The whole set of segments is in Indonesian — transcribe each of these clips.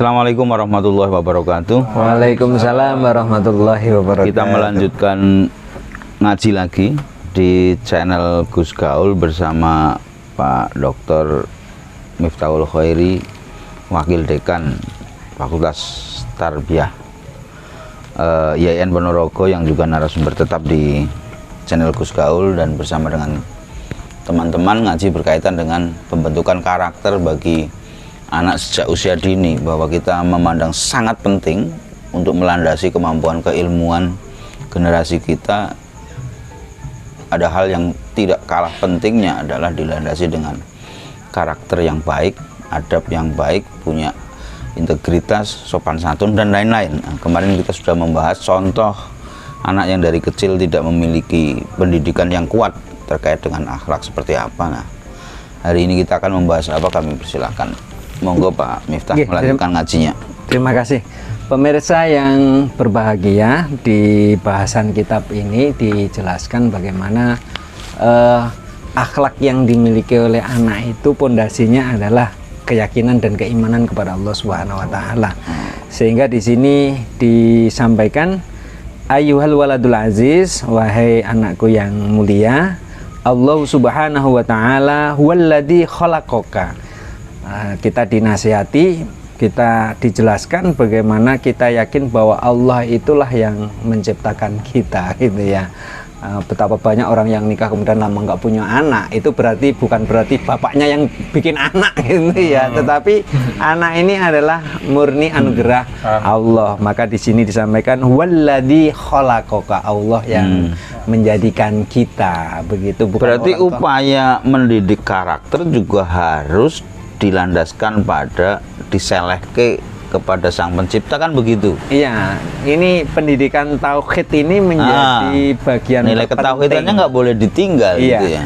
Assalamualaikum warahmatullahi wabarakatuh. Waalaikumsalam warahmatullahi wabarakatuh. Kita melanjutkan ngaji lagi di channel Gus Gaul bersama Pak Dr. Miftahul Khairi, Wakil Dekan Fakultas Tarbiyah IAIN Ponorogo, yang juga narasumber tetap di channel Gus Gaul, dan bersama dengan teman-teman ngaji berkaitan dengan pembentukan karakter bagi anak sejak usia dini, bahwa kita memandang sangat penting untuk melandasi kemampuan keilmuan generasi kita. Ada hal yang tidak kalah pentingnya adalah dilandasi dengan karakter yang baik, adab yang baik, punya integritas, sopan santun, dan lain-lain. Nah, kemarin kita sudah membahas contoh anak yang dari kecil tidak memiliki pendidikan yang kuat terkait dengan akhlak seperti apa. Nah, hari ini kita akan membahas apa? Kami persilakan. Monggo Pak Miftah melanjutkan ngajinya. Terima kasih. Pemirsa yang berbahagia, di bahasan kitab ini dijelaskan bagaimana akhlak yang dimiliki oleh anak itu pondasinya adalah keyakinan dan keimanan kepada Allah Subhanahu wa taala. Sehingga di sini disampaikan, ayyuhal waladul aziz, wahai anakku yang mulia, Allah Subhanahu wa taala huwallazi khalaqaka. Kita dinasihati, kita dijelaskan bagaimana kita yakin bahwa Allah itulah yang menciptakan kita, gitu ya. Betapa banyak orang yang nikah kemudian lama nggak punya anak, itu bukan berarti bapaknya yang bikin anak, gitu ya. Tetapi anak ini adalah murni anugerah Allah. Maka di sini disampaikan walladzi khalaqaka, Allah yang menjadikan kita, begitu. Bukan berarti upaya mendidik karakter juga harus dilandaskan pada diselehke kepada sang pencipta, kan begitu? Iya, ini pendidikan tauhid ini menjadi bagian nilai ketauhidannya nggak boleh ditinggal, iya, gitu ya.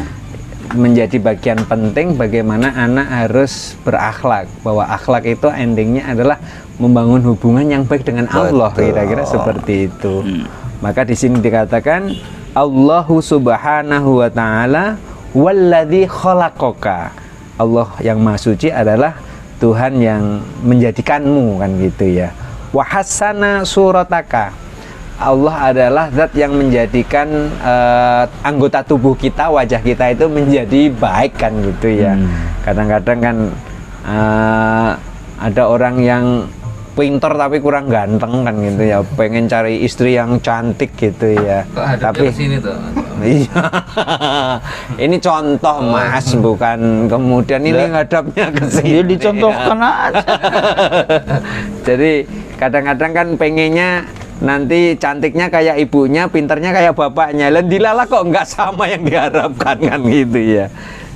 Menjadi bagian penting bagaimana anak harus berakhlak, bahwa akhlak itu endingnya adalah membangun hubungan yang baik dengan Allah, kira-kira seperti itu. Maka di sini dikatakan Allahu Subhanahu wa taala walladzi khalaqaka. Allah yang Maha Suci adalah Tuhan yang menjadikanmu, kan gitu ya. Wa hassana surataka. Allah adalah zat yang menjadikan anggota tubuh kita, wajah kita itu menjadi baik, kan gitu ya. Kadang-kadang kan ada orang yang pinter tapi kurang ganteng, kan gitu ya, pengen cari istri yang cantik gitu ya. Tapi sini tuh. Iya. Ini contoh Mas, bukan kemudian ini ngadapnya ke sini. Dia dicontohkan aja. Jadi kadang-kadang kan pengennya nanti cantiknya kayak ibunya, pinternya kayak bapaknya. Lan dilala kok nggak sama yang diharapkan, kan gitu ya.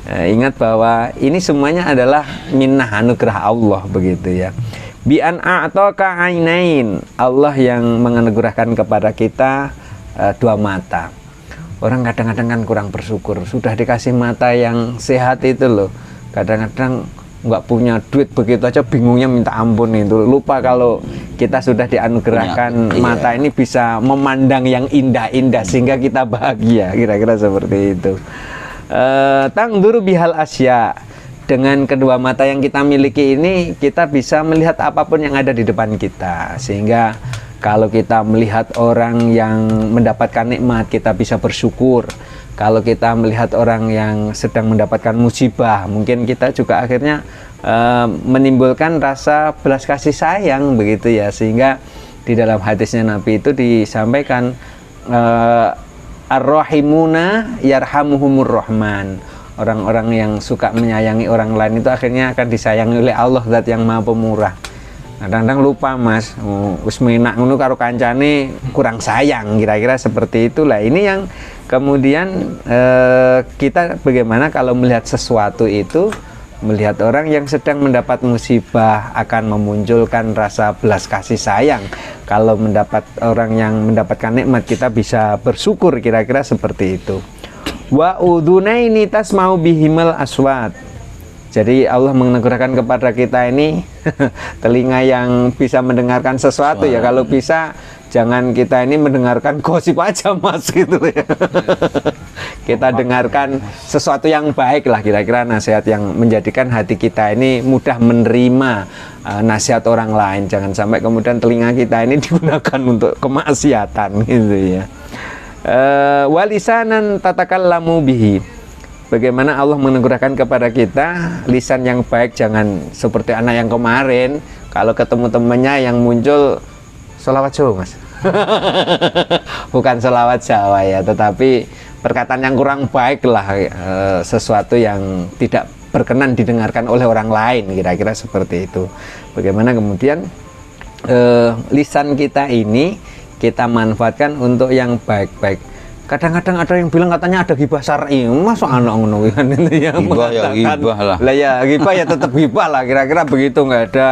Ingat bahwa ini semuanya adalah minnah, anugerah Allah, begitu ya. Bi an a'taka ainain, Allah yang menganugerahkan kepada kita dua mata. Orang kadang-kadang kan kurang bersyukur, sudah dikasih mata yang sehat itu loh, kadang-kadang nggak punya duit, begitu aja bingungnya minta ampun, itu lupa kalau kita sudah dianugerahkan mata ini bisa memandang yang indah-indah sehingga kita bahagia, kira-kira seperti itu. Tangduru bihal asya, dengan kedua mata yang kita miliki ini kita bisa melihat apapun yang ada di depan kita, sehingga kalau kita melihat orang yang mendapatkan nikmat, kita bisa bersyukur. Kalau kita melihat orang yang sedang mendapatkan musibah, mungkin kita juga akhirnya menimbulkan rasa belas kasih sayang, begitu ya. Sehingga di dalam hadisnya Nabi itu disampaikan ar-rahimuna yarhamuhumur rahman. Orang-orang yang suka menyayangi orang lain itu akhirnya akan disayangi oleh Allah, zat yang Maha Pemurah. Kadang-kadang lupa Mas, wis menak ngono karo kancane kurang sayang, kira-kira seperti itulah. Ini yang kemudian kita bagaimana kalau melihat sesuatu itu, melihat orang yang sedang mendapat musibah akan memunculkan rasa belas kasih sayang. Kalau mendapat orang yang mendapatkan nikmat, kita bisa bersyukur, kira-kira seperti itu. Wa udunaini tasma'u bihimal aswat. Jadi Allah menganugerahkan kepada kita ini telinga yang bisa mendengarkan sesuatu ya. Kalau bisa jangan kita ini mendengarkan gosip aja Mas gitu ya. Kita dengarkan sesuatu yang baik lah, kira-kira nasihat yang menjadikan hati kita ini mudah menerima nasihat orang lain. Jangan sampai kemudian telinga kita ini digunakan untuk kemaksiatan gitu ya. Walisanan tatakallamu bihi. Bagaimana Allah menganugerahkan kepada kita lisan yang baik. Jangan seperti anak yang kemarin, kalau ketemu temannya yang muncul sholawat Jawa Mas. Bukan sholawat Jawa ya, tetapi perkataan yang kurang baik lah, sesuatu yang tidak berkenan didengarkan oleh orang lain, kira-kira seperti itu. Bagaimana kemudian lisan kita ini kita manfaatkan untuk yang baik-baik. Kadang-kadang ada yang bilang katanya ada ghibah syar'i, masuk anak ngono kan itu ya, Ghibah ya ghibah lah. Lah ya ghibah ya tetap ghibah lah, kira-kira begitu, nggak ada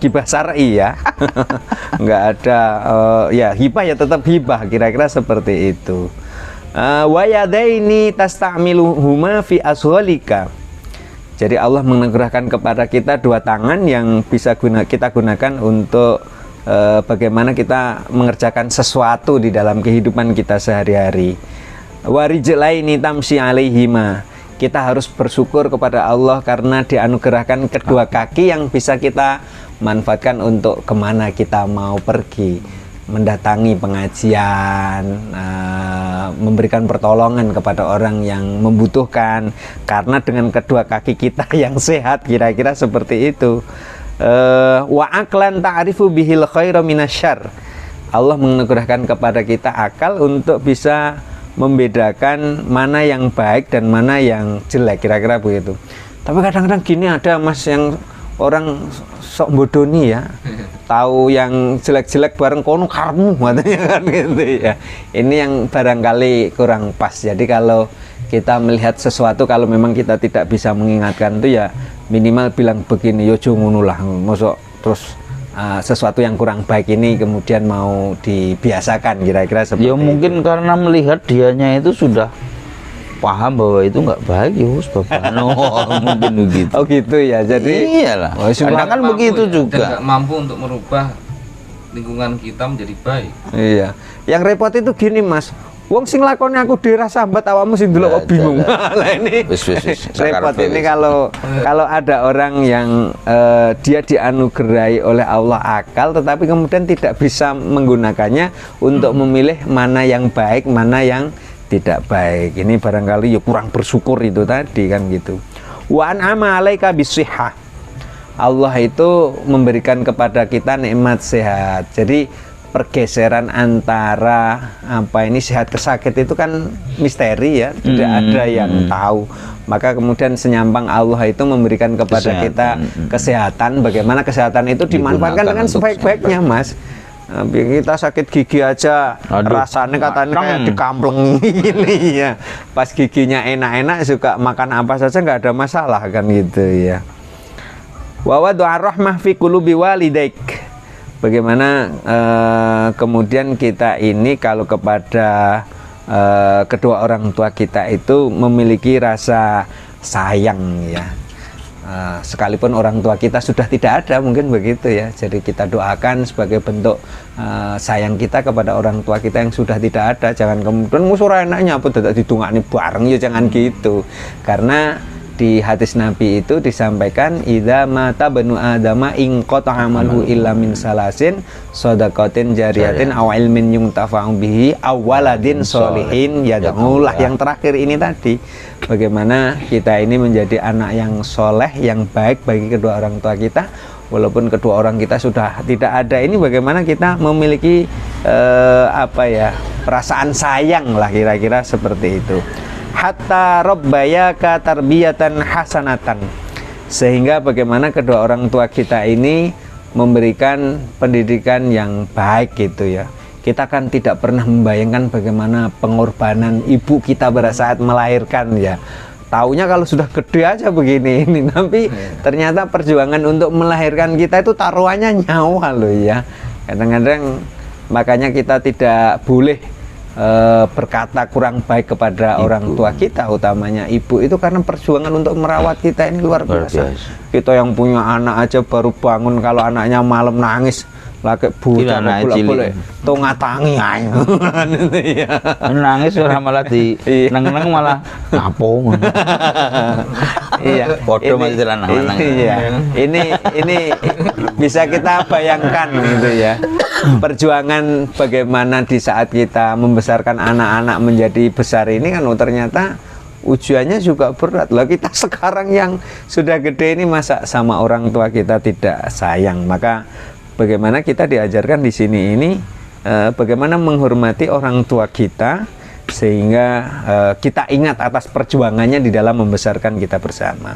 ghibah syar'i ya. Nggak ada ya ghibah ya tetap ghibah, kira-kira seperti itu. Wa yadaini tasta'miluhuma fi asholika. Jadi Allah menganugerahkan kepada kita dua tangan yang bisa kita gunakan untuk bagaimana kita mengerjakan sesuatu di dalam kehidupan kita sehari-hari. Warijlaini tamsi alaihima. Kita harus bersyukur kepada Allah karena dianugerahkan kedua kaki yang bisa kita manfaatkan untuk kemana kita mau pergi, mendatangi pengajian, memberikan pertolongan kepada orang yang membutuhkan. Karena dengan kedua kaki kita yang sehat, kira-kira seperti itu. Wa aklan ta'rifu bihil khaira minasyarr. Allah menganugerahkan kepada kita akal untuk bisa membedakan mana yang baik dan mana yang jelek, kira-kira begitu. Tapi kadang-kadang gini ada Mas yang orang sok bodoni ya, tahu yang jelek-jelek bareng kono karmu katanya kan gitu ya. Ini yang barangkali kurang pas. Jadi kalau kita melihat sesuatu, kalau memang kita tidak bisa mengingatkan itu ya minimal bilang begini, yo ngono lah, mosok terus sesuatu yang kurang baik ini kemudian mau dibiasakan, kira-kira seperti Ya mungkin itu. karena melihat dianya itu sudah paham bahwa itu nggak baik, ya wis babano. Mungkin begitu. Oh gitu ya, jadi Iyalah. Kadang kan Mampu begitu ya, juga. dan nggak mampu untuk merubah lingkungan kita menjadi baik. iya. Yang repot itu gini Mas, wong sing lakoni aku dhewe sambat awakmu sing delok kok bingung. Lah ini Wis. repot ini kalau ada orang yang dia dianugerahi oleh Allah akal tetapi kemudian tidak bisa menggunakannya untuk memilih mana yang baik, mana yang tidak baik. Ini barangkali ya kurang bersyukur itu tadi kan gitu. Wa an'ama 'alaika bisihhah. Allah itu memberikan kepada kita nikmat sehat. Jadi pergeseran antara sehat ke sakit itu kan misteri ya, tidak ada yang tahu. Maka kemudian senyampang Allah itu memberikan kepada kita kesehatan. Bagaimana kesehatan itu dimanfaatkan dengan sebaik-baiknya Mas. Kita sakit gigi aja, rasanya katanya kayak dikampleng gini ya. Pas giginya enak-enak suka makan apa saja nggak ada masalah kan gitu ya. Wa wadu'a rahmah fi qulubi walidaik. Bagaimana kemudian kita ini kalau kepada kedua orang tua kita itu memiliki rasa sayang ya. Sekalipun orang tua kita sudah tidak ada, mungkin begitu ya. Jadi kita doakan sebagai bentuk sayang kita kepada orang tua kita yang sudah tidak ada. Jangan kemudian musura enaknya apa tidak didungakni bareng ya, jangan gitu. Karena di hadis Nabi itu disampaikan idza mata banu adama in qata'a amaluhu illa min salasin shadaqatin jariyatin aw ilmin yuntafa'u bihi aw waladin sholihin yad'ulah. Yang terakhir ini tadi, bagaimana kita ini menjadi anak yang soleh, yang baik bagi kedua orang tua kita walaupun kedua orang kita sudah tidak ada. Ini bagaimana kita memiliki perasaan sayang lah, kira-kira seperti itu. Hatta rabbayaka tarbiyatan hasanatan, sehingga bagaimana kedua orang tua kita ini memberikan pendidikan yang baik gitu ya. Kita kan tidak pernah membayangkan bagaimana pengorbanan ibu kita pada saat melahirkan ya. Taunya kalau sudah gede aja begini ini, tapi ternyata perjuangan untuk melahirkan kita itu taruhannya nyawa loh ya. Kadang-kadang makanya kita tidak boleh berkata kurang baik kepada orang tua kita, utamanya ibu, itu karena perjuangan untuk merawat kita ini luar biasa. Kita yang punya anak aja baru bangun, kalau anaknya malam nangis lagi bocah bolak-balik tuh ngatangi ayo. Nangis ora malah di neng-neng malah ngapung. Iya. Podo masih lanang-lanang. Iya. Ini bisa kita bayangkan gitu ya. Perjuangan bagaimana di saat kita membesarkan anak-anak menjadi besar ini kan ternyata ujiannya juga berat. Lah kita sekarang yang sudah gede ini masa sama orang tua kita tidak sayang. Maka bagaimana kita diajarkan di sini ini bagaimana menghormati orang tua kita sehingga kita ingat atas perjuangannya di dalam membesarkan kita bersama.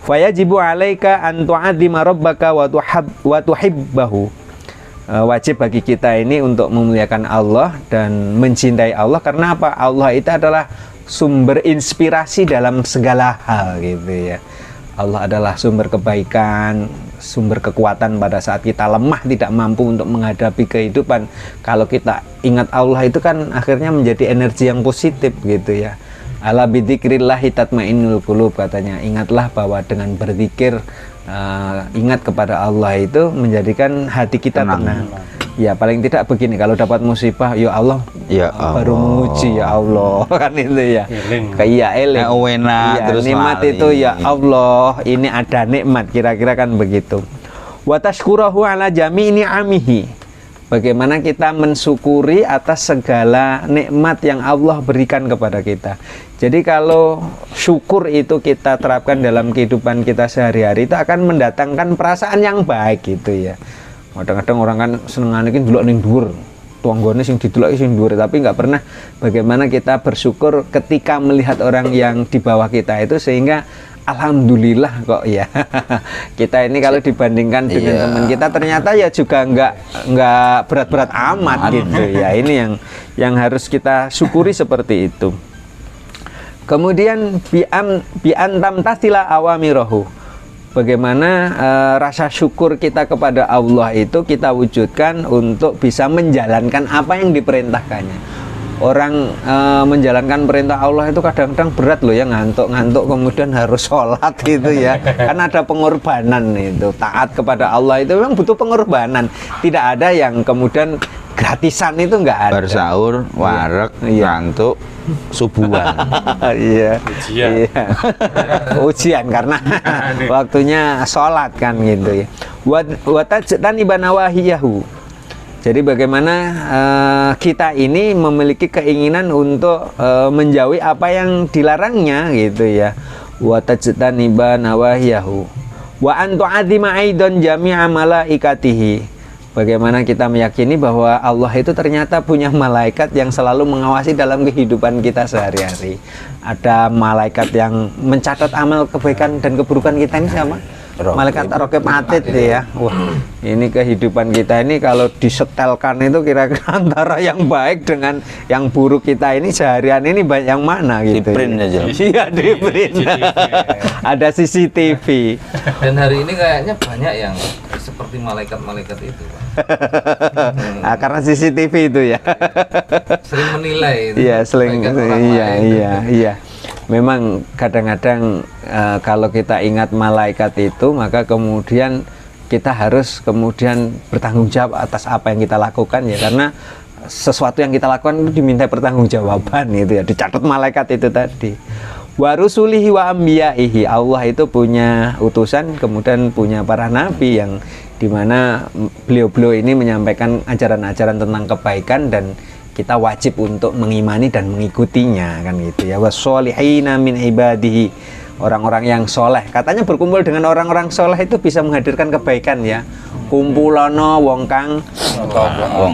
Fayajibu 'alaika an tu'adzima rabbaka wa tuhibbahu. Wajib bagi kita ini untuk memuliakan Allah dan mencintai Allah. Karena apa? Allah itu adalah sumber inspirasi dalam segala hal gitu ya. Allah adalah sumber kebaikan, sumber kekuatan pada saat kita lemah, tidak mampu untuk menghadapi kehidupan. Kalau kita ingat Allah itu kan akhirnya menjadi energi yang positif gitu ya. Ala bidzikrillahi tatmainnul qulub, katanya. Ingatlah bahwa dengan berzikir, ingat kepada Allah itu menjadikan hati kita tenang. Ya paling tidak begini, kalau dapat musibah, ya Allah, ya baru memuji ya Allah kan itu ya. Kayak eling. Terus nikmat lali. itu ya Allah, ini ada nikmat, kira-kira kan begitu. Wa tashkurahu ala jami'i ni'amihi. Bagaimana kita mensyukuri atas segala nikmat yang Allah berikan kepada kita. Jadi kalau syukur itu kita terapkan dalam kehidupan kita sehari-hari, itu akan mendatangkan perasaan yang baik gitu ya. Kadang-kadang orang kan senengane iki ndelok ning dhuwur, tuanggone sing didelok sing dhuwur, tapi nggak pernah bagaimana kita bersyukur ketika melihat orang yang di bawah kita itu, sehingga alhamdulillah kok ya. Kita ini kalau dibandingkan dengan teman kita ternyata ya juga nggak berat-berat amat gitu ya. Ini yang harus kita syukuri seperti itu. Kemudian bi'antam tasila awamirahu. Bagaimana rasa syukur kita kepada Allah itu kita wujudkan untuk bisa menjalankan apa yang diperintahkannya. Orang menjalankan perintah Allah itu kadang-kadang berat loh ya, ngantuk-ngantuk kemudian harus sholat gitu ya. Kan ada pengorbanan itu. Taat kepada Allah itu memang butuh pengorbanan. Tidak ada yang kemudian gratisan, itu nggak ada. Bersaur, wareg, ngantuk, subuhan. Iya. Ujian karena waktunya sholat kan gitu ya. Watajtan ibanawahiyahu. Jadi bagaimana kita ini memiliki keinginan untuk menjauhi apa yang dilarangnya gitu ya. Watajtan ibanawahiyahu. Wa antu'adzima aidan jami'a malaikatihi. Bagaimana kita meyakini bahwa Allah itu ternyata punya malaikat yang selalu mengawasi dalam kehidupan kita sehari-hari. Ada malaikat yang mencatat amal kebaikan dan keburukan kita ini sama. Malaikat Raqib Atid ya. Wah, ini kehidupan kita ini kalau disetelkan itu kira-kira antara yang baik dengan yang buruk kita ini seharian ini yang mana gitu. Di print aja. Iya, di print. Ada CCTV. Dan hari ini kayaknya banyak yang seperti malaikat-malaikat itu, Pak. Nah, karena CCTV itu ya. Sering menilai itu. Iya, sering. Iya. Memang kadang-kadang kalau kita ingat malaikat itu, maka kemudian kita harus kemudian bertanggung jawab atas apa yang kita lakukan ya, karena sesuatu yang kita lakukan itu diminta pertanggungjawaban gitu ya, dicatat malaikat itu tadi. Wa rusulihi wa ambiyaihi. Allah itu punya utusan, kemudian punya para nabi yang dimana beliau-beliau ini menyampaikan ajaran-ajaran tentang kebaikan dan kita wajib untuk mengimani dan mengikutinya kan gitu ya. Wassolihina min ibadihi, orang-orang yang soleh. Katanya berkumpul dengan orang-orang soleh itu bisa menghadirkan kebaikan ya. Kumpulono wong kang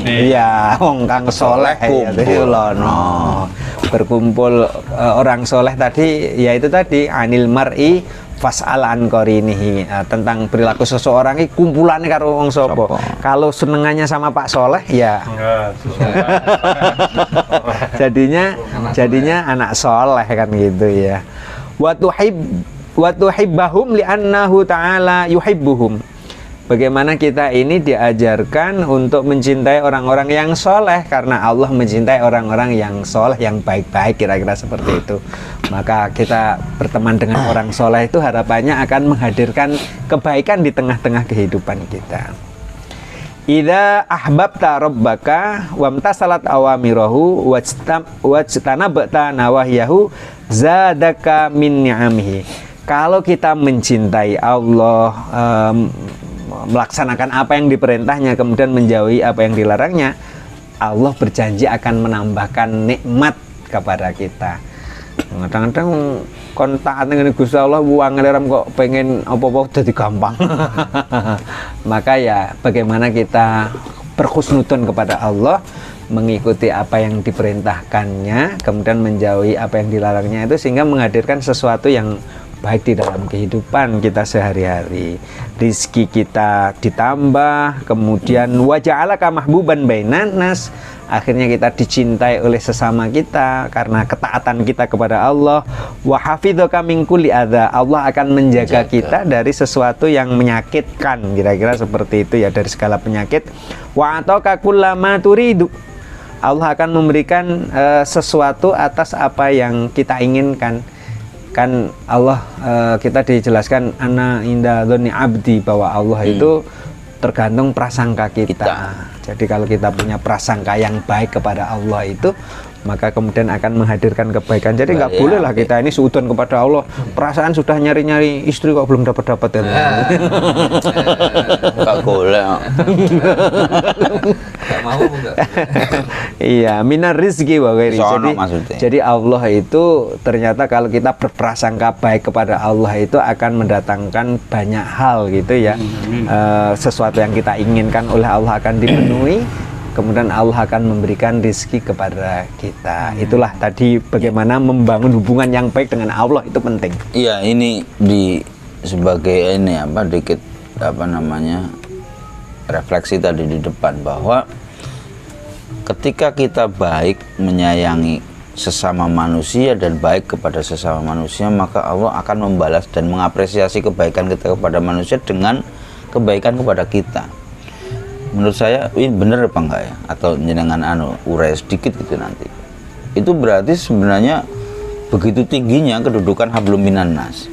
iya, wong kang soleh kumpulono. Berkumpul orang soleh tadi yaitu tadi anil mar'i fas'al an qarinihi, tentang perilaku seseorang iki kumpulane karo wong sapa. Kalau senengannya sama Pak Soleh ya jadinya anak soleh kan gitu ya. Wa tuhibbahum li'annahu ta'ala yuhibbuhum. bagaimana kita ini diajarkan untuk mencintai orang-orang yang soleh, karena Allah mencintai orang-orang yang soleh, yang baik-baik, kira-kira seperti itu. Maka kita berteman dengan orang soleh itu harapannya akan menghadirkan kebaikan di tengah-tengah kehidupan kita. Idza ahbabta rabbaka wamtasalat awamirahu wajtanabta nawahiyahu zadaka min ni'amihi. Kalau kita mencintai Allah, melaksanakan apa yang diperintahnya, kemudian menjauhi apa yang dilarangnya, Allah berjanji akan menambahkan nikmat kepada kita. Kadang-kadang kon taat dengan Gusti Allah, uang ngelerem kok pengen apa-apa jadi gampang. Maka ya bagaimana kita berkhusnudun kepada Allah, mengikuti apa yang diperintahkannya, kemudian menjauhi apa yang dilarangnya itu, sehingga menghadirkan sesuatu yang baik di dalam kehidupan kita sehari-hari. Rizki kita ditambah, kemudian waja'alaka mahbuban bainan nas, akhirnya kita dicintai oleh sesama kita karena ketaatan kita kepada Allah. Wa hafidhaka min kulli adza, Allah akan menjaga kita dari sesuatu yang menyakitkan, kira-kira seperti itu ya, dari segala penyakit. Wa ataka kullama turidu, Allah akan memberikan sesuatu atas apa yang kita inginkan. Kan Allah, kita dijelaskan ana inda dzanni abdi, bahwa Allah itu tergantung prasangka kita. Jadi kalau kita punya prasangka yang baik kepada Allah itu, maka kemudian akan menghadirkan kebaikan. Jadi nggak boleh lah kita ini suudzon kepada Allah, perasaan sudah nyari-nyari istri kok belum dapat-dapat ya. Nggak boleh. Nggak mau enggak? Iya, minar rizki wa ghairi. Jadi Allah itu ternyata kalau kita berprasangka baik kepada Allah itu akan mendatangkan banyak hal gitu ya. Sesuatu yang kita inginkan oleh Allah akan dipenuhi. Kemudian Allah akan memberikan rezeki kepada kita. Itulah tadi bagaimana membangun hubungan yang baik dengan Allah itu penting. Iya, ini sebagai ini dikit refleksi tadi di depan, bahwa ketika kita baik menyayangi sesama manusia dan baik kepada sesama manusia, maka Allah akan membalas dan mengapresiasi kebaikan kita kepada manusia dengan kebaikan kepada kita. Menurut saya ini benar apa enggak ya? Atau jenengan urai sedikit gitu nanti. Itu berarti sebenarnya begitu tingginya kedudukan hablum minan nas.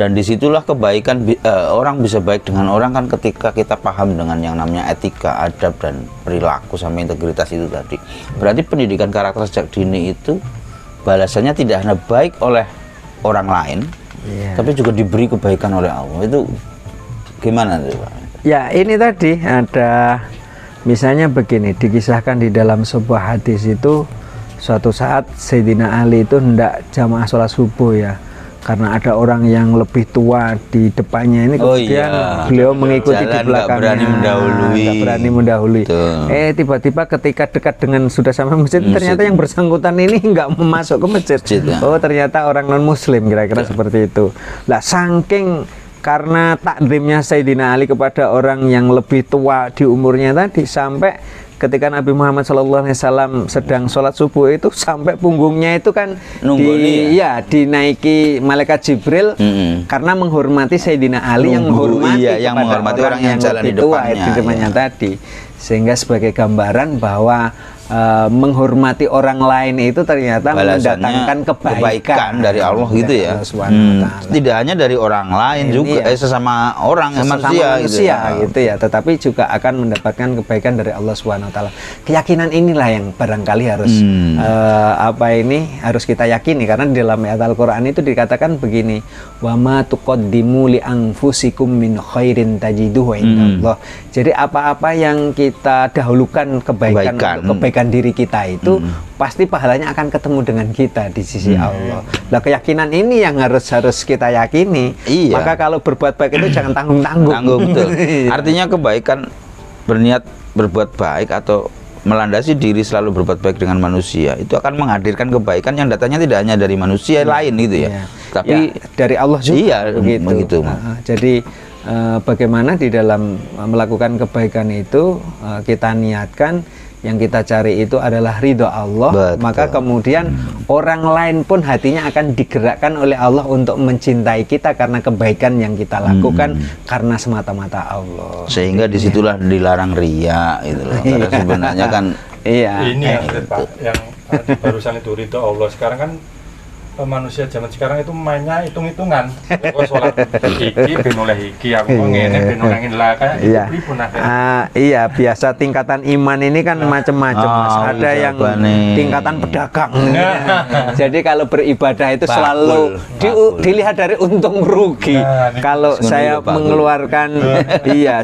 Dan disitulah kebaikan, orang bisa baik dengan orang kan ketika kita paham dengan yang namanya etika, adab dan perilaku sama integritas itu tadi. Berarti pendidikan karakter sejak dini itu balasannya tidak hanya baik oleh orang lain, tapi juga diberi kebaikan oleh Allah. Itu gimana tuh Pak? Ya, ini tadi ada misalnya begini, dikisahkan di dalam sebuah hadis itu, suatu saat Sayyidina Ali itu hendak jamaah sholat subuh ya, karena ada orang yang lebih tua di depannya ini, kemudian beliau mengikuti di belakangnya, nggak berani mendahului. Tiba-tiba ketika dekat dengan sudah sampai masjid, ternyata yang bersangkutan ini nggak masuk ke masjid. Oh, ternyata orang non muslim, kira-kira seperti itu. Lah, saking karena takdimnya Sayyidina Ali kepada orang yang lebih tua di umurnya tadi, sampai ketika Nabi Muhammad SAW sedang sholat subuh itu, sampai punggungnya itu kan dinaiki malaikat Jibril, karena menghormati Sayyidina Ali yang menghormati orang yang jalan di depannya tadi. Sehingga sebagai gambaran bahwa menghormati orang lain itu ternyata mendatangkan kebaikan dari Allah gitu ya. Tidak hanya dari orang lain juga, sesama orang manusia gitu ya, tetapi juga akan mendapatkan kebaikan dari Allah SWT. Keyakinan inilah yang barangkali harus harus kita yakini, karena di dalam ayat Al-Qur'an itu dikatakan begini, wa ma tuqaddimu li anfusikum min khairin tajiduhu indallah. Jadi apa-apa yang kita dahulukan kebaikan diri kita itu pasti pahalanya akan ketemu dengan kita di sisi Allah. Nah, keyakinan ini yang harus kita yakini. Maka kalau berbuat baik itu jangan tanggung-tanggung. Betul. Artinya kebaikan, berniat berbuat baik atau melandasi diri selalu berbuat baik dengan manusia itu akan menghadirkan kebaikan yang datanya tidak hanya dari manusia lain gitu ya. Tapi dari Allah juga. Begitu. Jadi bagaimana di dalam melakukan kebaikan itu kita niatkan yang kita cari itu adalah ridho Allah, Betul. maka kemudian orang lain pun hatinya akan digerakkan oleh Allah untuk mencintai kita karena kebaikan yang kita lakukan karena semata-mata Allah. Sehingga disitulah dilarang ria itu loh. Karena sebenarnya kan Iya. Ini yang Pak, yang tadi barusan itu ridho Allah. Sekarang kan manusia zaman sekarang itu mainnya hitung-hitungan. Kok sholat iki ben oleh iki, aku kok ngene ben oleh ngene lah kayak Iya. itu pripun akhirnya. Iya, biasa tingkatan iman ini kan macam-macam, Mas. Oh, Ada yang jawabannya. tingkatan pedagang. Jadi kalau beribadah itu Bakul. selalu dilihat dari untung rugi. Nah, ini Kalau sebenarnya saya bakul. mengeluarkan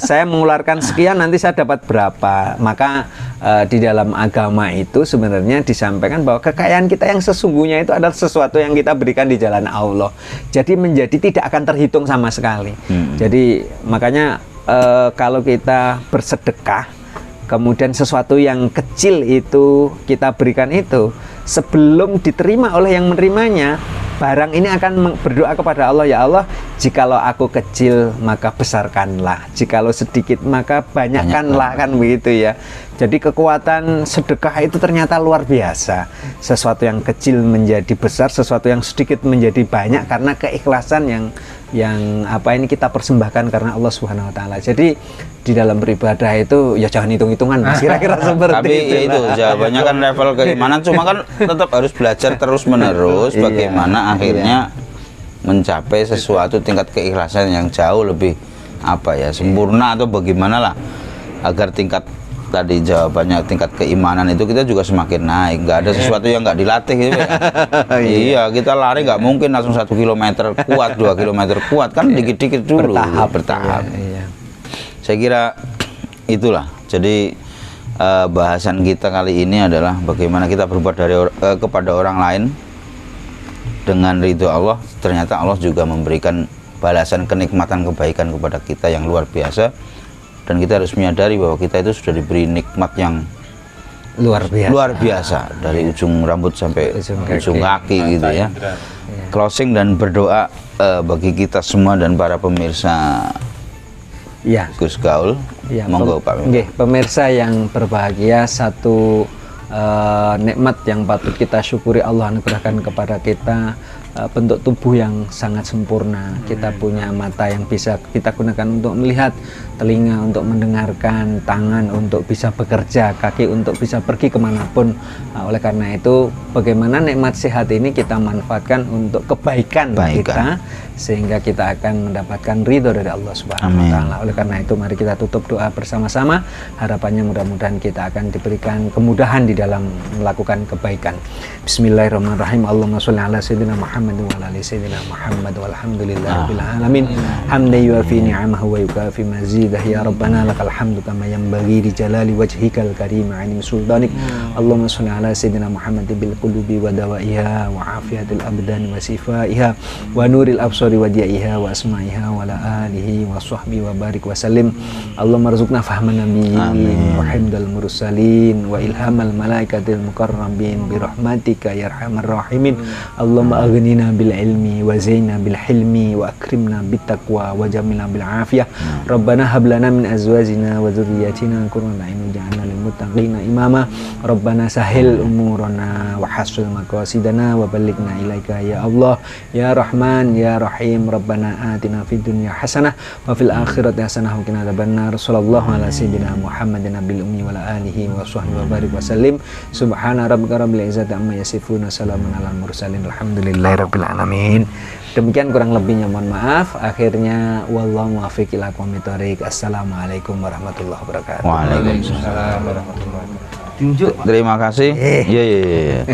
saya mengeluarkan sekian nanti saya dapat berapa. Maka di dalam agama itu sebenarnya disampaikan bahwa kekayaan kita yang sesungguhnya itu adalah sesuatu yang kita berikan di jalan Allah. Jadi menjadi tidak akan terhitung sama sekali. Jadi makanya kalau kita bersedekah, kemudian sesuatu yang kecil itu kita berikan itu, sebelum diterima oleh yang menerimanya, barang ini akan berdoa kepada Allah, ya Allah, jikalau aku kecil maka besarkanlah, jikalau sedikit maka banyakkanlah, kan begitu ya. Jadi kekuatan sedekah itu ternyata luar biasa. Sesuatu yang kecil menjadi besar, sesuatu yang sedikit menjadi banyak karena keikhlasan yang apa ini kita persembahkan karena Allah Subhanahu wa taala. Jadi di dalam beribadah itu ya jangan hitung-hitungan, Mas. Kira-kira seperti tapi ya itu lah. jawabannya kan level keimanan, cuma kan tetap harus belajar terus menerus Iya, bagaimana akhirnya mencapai sesuatu tingkat keikhlasan yang jauh lebih apa ya sempurna atau bagaimana lah agar tingkat tadi jawabannya tingkat keimanan itu kita juga semakin naik. Nggak ada sesuatu yang nggak dilatih gitu ya. Iya, kita lari nggak mungkin langsung 1 kilometer kuat, 2 kilometer kuat, kan dikit-dikit dulu, bertahap. Iya. Saya kira itulah. Jadi bahasan kita kali ini adalah bagaimana kita berbuat kepada orang lain dengan ridho Allah. Ternyata Allah juga memberikan balasan kenikmatan kebaikan kepada kita yang luar biasa. Dan kita harus menyadari bahwa kita itu sudah diberi nikmat yang luar biasa dari ujung rambut sampai ujung kaki gitu ya. Indra. Closing dan berdoa bagi kita semua dan para pemirsa Ya. Gus Gaul. Ya, Monggo Pak. nggih, pemirsa yang berbahagia, satu nikmat yang patut kita syukuri Allah anugerahkan kepada kita, bentuk tubuh yang sangat sempurna. Kita punya mata yang bisa kita gunakan untuk melihat, telinga untuk mendengarkan, tangan untuk bisa bekerja, kaki untuk bisa pergi kemanapun. Oleh karena itu, bagaimana nikmat sehat ini kita manfaatkan untuk kebaikan kita, sehingga kita akan mendapatkan ridho dari Allah Subhanahu wa taala. Oleh karena itu, mari kita tutup doa bersama-sama. Harapannya mudah-mudahan kita akan diberikan kemudahan di dalam melakukan kebaikan. Bismillahirrahmanirrahim. Allahumma sholli ala sayyidina Muhammad wa ala ali sayyidina Muhammad walhamdulillahirabbil alamin. Hamdan yuafi ni'amahu wa yukafi mazidah, ya rabbana lakal hamdu kama yanbaghi li jalali wajhikal karim 'alim sultanik. Allahumma sholli ala sayyidina Muhammad bil qulubi wa dawaiha wa afiyatil abdan wa sifaiha wa nuril absari wa diaiha wa asma'iha wa ala alihi wa sahbihi wa barik wa sallim. Allahumma rzuqna fahman nabiyyin wa himdal mursalin wa ilhamal malaikatil mukarrabin bi rahmatika ya arhamar rahimin. Allahumma aghnina bil ilmi wa zaina bil hilmi wa akrimna bit taqwa wa jamilna bil afiyah. Rabbana hab lana min azwajina wa dhurriyyatina qurrata a'yun waj'alna lil muttaqina imama. Rabbana sahil umurana wa hasil maqasidana wa ballighna ilaika ya Allah ya Rahman ya Rahim. Rabbana atina fid dunya hasanah wa fil akhirati hasanah wa qina adzabannar. Sallallahu ala sayyidina Muhammadin nabiyil ummi wa ala alihi wa sahbihi wa barik wa sallim. Subhana rabbika rabbil izzati amma yasifun, salamun alal mursalin, alhamdulillahirabbil alamin. Demikian kurang lebihnya mohon maaf. Akhirnya wallahu muwaffiq ila aqwamit thoriq. Assalamualaikum warahmatullahi wabarakatuh. Waalaikumsalam. Tunjuk. Terima kasih. Iya.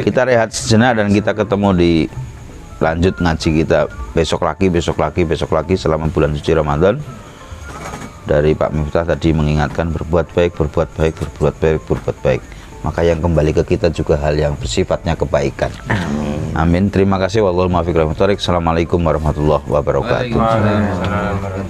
Kita rehat sejenak dan kita ketemu di lanjut ngaji kita besok lagi selama bulan suci Ramadan. Dari Pak Miftah tadi mengingatkan berbuat baik. Maka yang kembali ke kita juga hal yang bersifatnya kebaikan. Amin. Terima kasih. Wallahul muwaffiq. Assalamualaikum warahmatullahi wabarakatuh. Waalaikumsalam. Waalaikumsalam.